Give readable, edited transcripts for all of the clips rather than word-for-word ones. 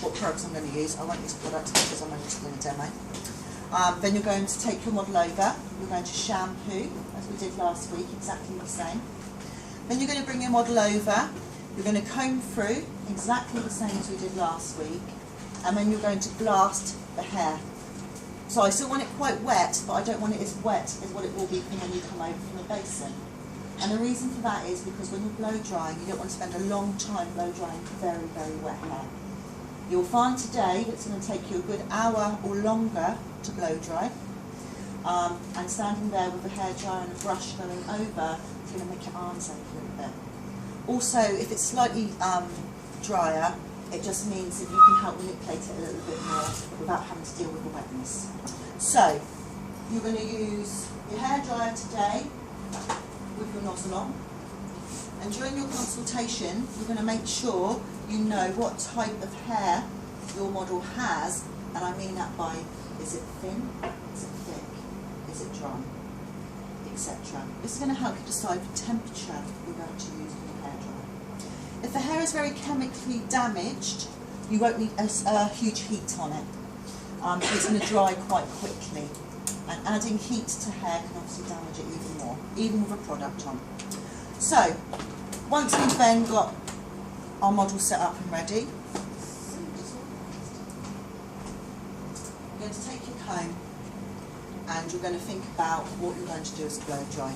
what products I'm going to use. I won't use products because I'm only doing a demo. Then you're going to take your model over. You're going to shampoo, as we did last week, exactly the same. Then you're going to bring your model over. You're going to comb through, exactly the same as we did last week. And then you're going to blast the hair. So I still want it quite wet, but I don't want it as wet as what it will be from when you come over from the basin. And the reason for that is because when you're blow drying, you don't want to spend a long time blow drying very, very wet hair. You'll find today that it's going to take you a good hour or longer to blow dry. And standing there with the hairdryer and a brush going over, it's going to make your arms ache a little bit. Also, if it's slightly drier, it just means that you can help manipulate it a little bit more without having to deal with the wetness. So, you're going to use your hairdryer today with your nozzle on, and during your consultation you're going to make sure you know what type of hair your model has, and I mean that by, is it thin, is it thick, is it dry, etc. This is going to help you decide the temperature you're going to use in your hairdryer. If the hair is very chemically damaged, you won't need a huge heat on it. It's going to dry quite quickly. And adding heat to hair can obviously damage it even more, even with a product on. So, once we've then got our model set up and ready, you're going to take your comb and you're going to think about what you're going to do as a blow dry.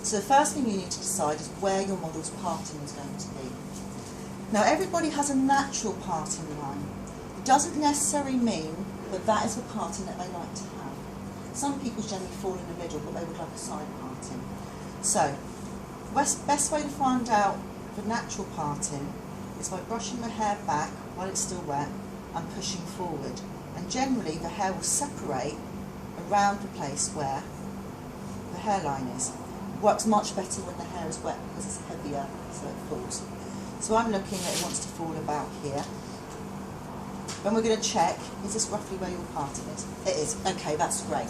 So the first thing you need to decide is where your model's parting is going to be. Now everybody has a natural parting line. It doesn't necessarily mean that that is the parting that they like to have. Some people generally fall in the middle, but they would like a side parting. So, best way to find out the natural parting is by brushing the hair back while it's still wet and pushing forward. And generally the hair will separate around the place where the hairline is. It works much better when the hair is wet because it's heavier, so it falls. So I'm looking at it wants to fall about here. Then we're going to check, is this roughly where your parting is? It is. Okay, that's great.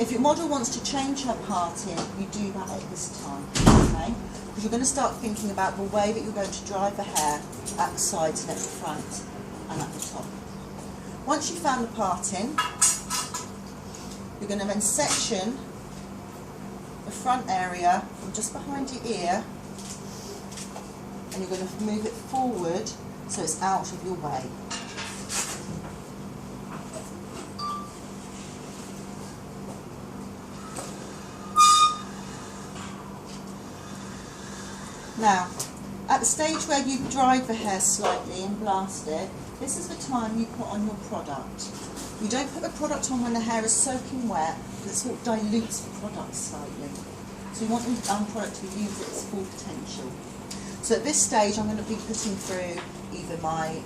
If your model wants to change her parting, you do that at this time, okay? Because you're going to start thinking about the way that you're going to drive the hair at the sides and at the front and at the top. Once you've found the parting, you're going to then section the front area from just behind your ear, and you're going to move it forward so it's out of your way. Now, at the stage where you've dried the hair slightly and blasted, this is the time you put on your product. You don't put the product on when the hair is soaking wet, because it sort of dilutes the product slightly. So you want the product to use its full potential. So at this stage I'm going to be putting through either my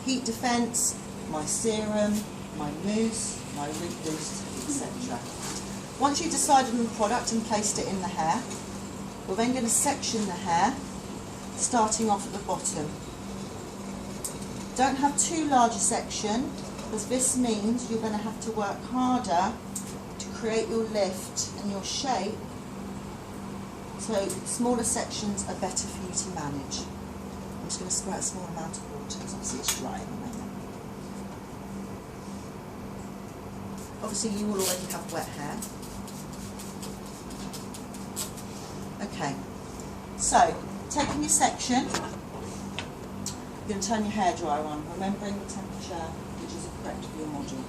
heat defence, my serum, my mousse, my root boost, etc. Once you've decided on the product and placed it in the hair, we're then going to section the hair, starting off at the bottom. Don't have too large a section, because this means you're going to have to work harder to create your lift and your shape. So smaller sections are better for you to manage. I'm just going to squirt a small amount of water, because obviously it's dry at the moment. Obviously you will already have wet hair. Okay, so taking your section, you're going to turn your hairdryer on, remembering the temperature which is correct for your model.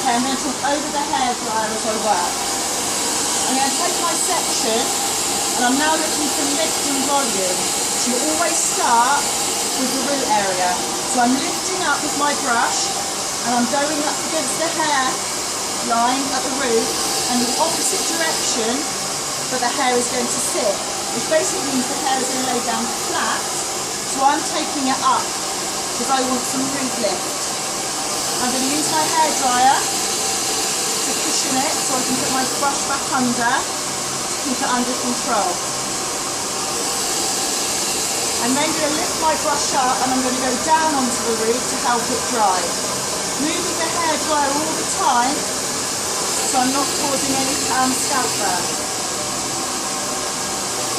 Okay, I'm going to talk over the hairdryer as I work. I'm going to take my section and I'm now looking for lift and volume. So you always start with the root area. So I'm lifting up with my brush and I'm going up against the hair line at the root and the opposite direction that the hair is going to sit, which basically means the hair is going to lay down flat. So I'm taking it up because I want some root lift. I'm going to use my hairdryer to cushion it so I can put my brush back under to keep it under control. I'm then going to lift my brush up and I'm going to go down onto the root to help it dry. Moving the hairdryer all the time so I'm not causing any scalp burn.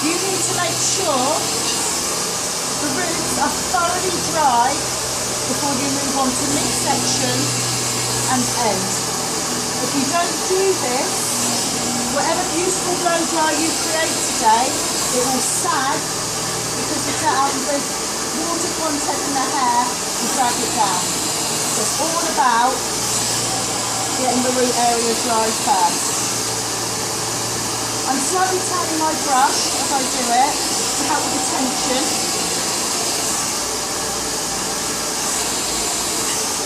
You need to make sure be dry before you move on to midsection and end. If you don't do this, whatever beautiful blow dry you create today, it will sag because the water content in the hair will drag it down. So it's all about getting the root area dry first. I'm slightly turning my brush as I do it to help with the tension.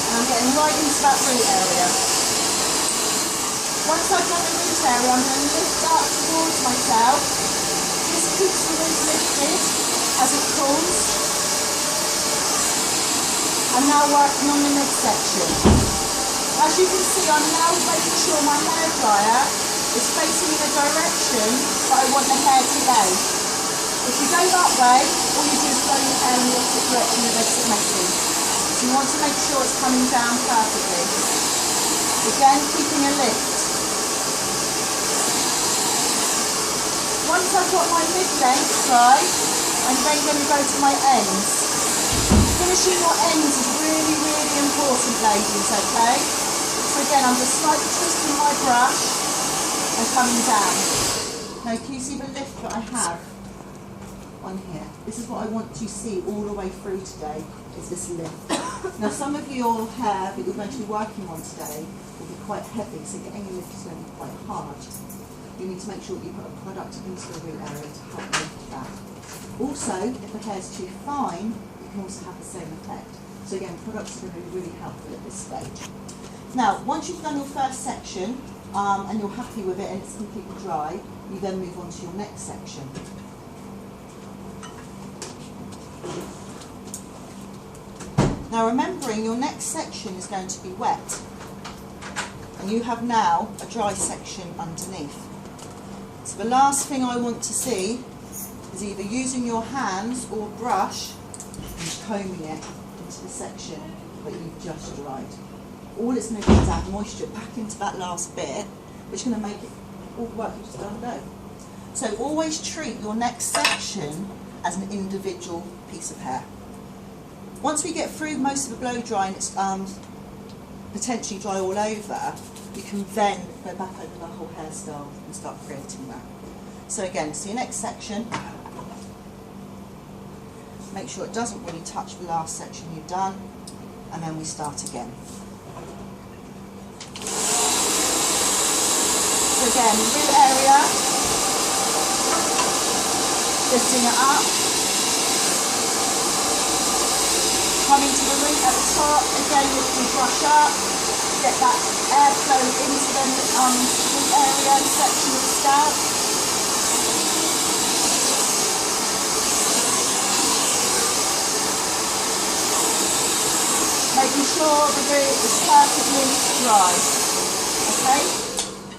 And I'm getting right into that root area. Once I've done the root area, I'm going to lift up towards myself. This keeps the root lifted as it cools. I'm now working on the midsection. As you can see, I'm now making sure my hair dryer is facing in the direction that I want the hair to lay. If you go that way, all you do is blow your hair in the opposite direction and it makes it messy. So you want to make sure it's coming down perfectly. Again, keeping a lift. Once I've got my mid-length dry, I'm then going to go to my ends. Finishing your ends is really, really important, ladies, okay? So again, I'm just slightly twisting my brush and coming down. Now, can you see the lift that I have on here? This is what I want to see all the way through today, is this lift. Now, some of your hair that you're going to be working on today will be quite heavy, so getting your lift is going to be quite hard. You need to make sure that you put a product into the root area to help lift that. Also, if the hair is too fine, it can also have the same effect. So again, products are going to be really helpful at this stage. Now, once you've done your first section and you're happy with it and it's completely dry, you then move on to your next section. Now, remembering your next section is going to be wet, and you have now a dry section underneath. So the last thing I want to see is either using your hands or brush and combing it into the section that you've just dried. All it's going to do is add moisture back into that last bit, which is going to make it all the work you've just done go. So always treat your next section as an individual piece of hair. Once we get through most of the blow dry and it's potentially dry all over, you can then go back over the whole hairstyle and start creating that. So again, so your next section, make sure it doesn't really touch the last section you've done, and then we start again. So again, root area, lifting it up, coming to the root at the top, again lift your brush up, get that airflow into the root area and section of the scalp. Making sure the root is perfectly dry. Okay?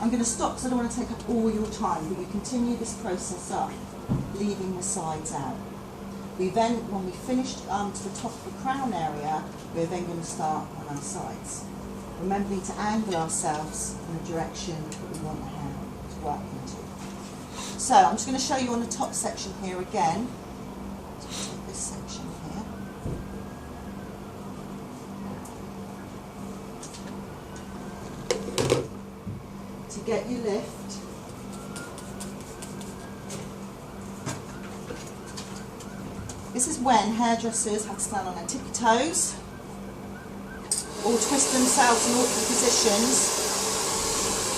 I'm going to stop because I don't want to take up all your time, but you continue this process up, leaving the sides out. We then, when we finish to the top of the crown area, we're then going to start on our sides. Remembering to angle ourselves in the direction that we want the hair to work into. So I'm just going to show you on the top section here again. So take this section here. To get your lift, this is when hairdressers have to stand on their tippy toes or twist themselves in awkward positions.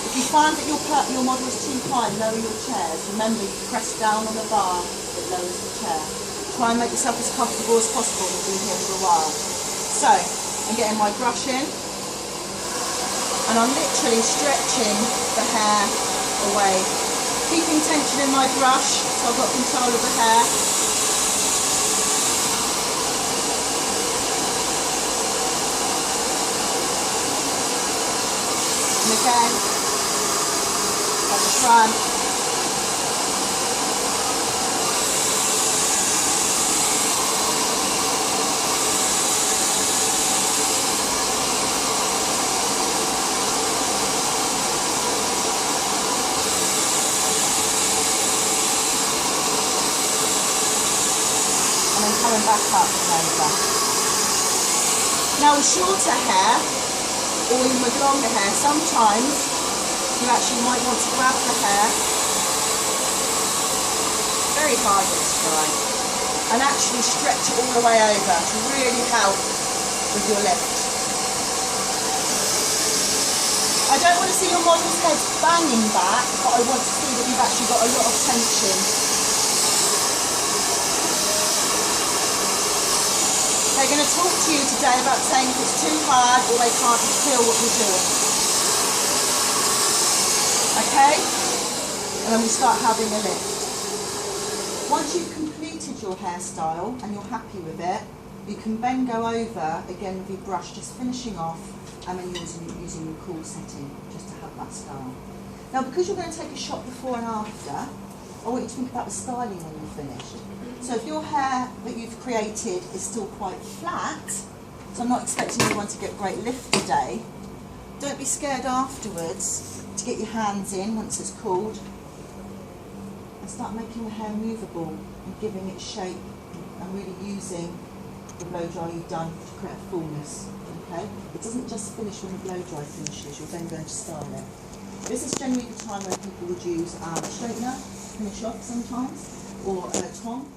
If you find that your model is too high, lower your chairs. Remember, you press down on the bar, it lowers the chair. Try and make yourself as comfortable as possible. We'll be here for a while. So, I'm getting my brush in, and I'm literally stretching the hair away. Keeping tension in my brush, so I've got control of the hair. And again, at the front. coming back up and over. Now with shorter hair, or even with longer hair, sometimes you actually might want to grab the hair very hard this time and actually stretch it all the way over to really help with your lift. I don't want to see your model's head banging back, but I want to see that you've actually got a lot of tension. They're going to talk to you today about saying if it's too hard or they can't feel what you're doing. Okay? And then we start having a lift. Once you've completed your hairstyle and you're happy with it, you can then go over again with your brush, just finishing off, and then using your cool setting just to have that style. Now, because you're going to take a shot before and after, I want you to think about the styling when you're finished. So if your hair that you've created is still quite flat, so I'm not expecting everyone to get great lift today, don't be scared afterwards to get your hands in once it's cooled and start making the hair movable and giving it shape and really using the blow dry you've done to create a fullness. Okay? It doesn't just finish when the blow dry finishes, you're then going to style it. This is generally the time when people would use a straightener to finish off sometimes, or a tong.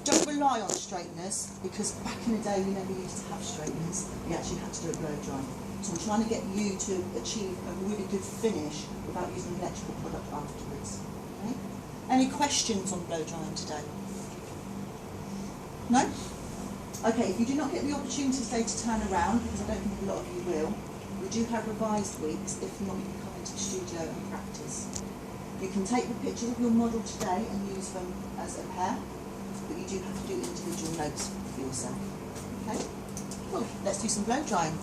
Don't rely on straighteners, because back in the day we never used to have straighteners, we actually had to do a blow dry. So I'm trying to get you to achieve a really good finish without using an electrical product afterwards. Okay? Any questions on blow drying today? No? Okay, if you do not get the opportunity today to turn around, because I don't think a lot of you will, we do have revised weeks. If not, you can come into the studio and practice. You can take the pictures of your model today and use them as a pair, but you do have to do individual notes for yourself. Okay? Well, let's do some blow drying.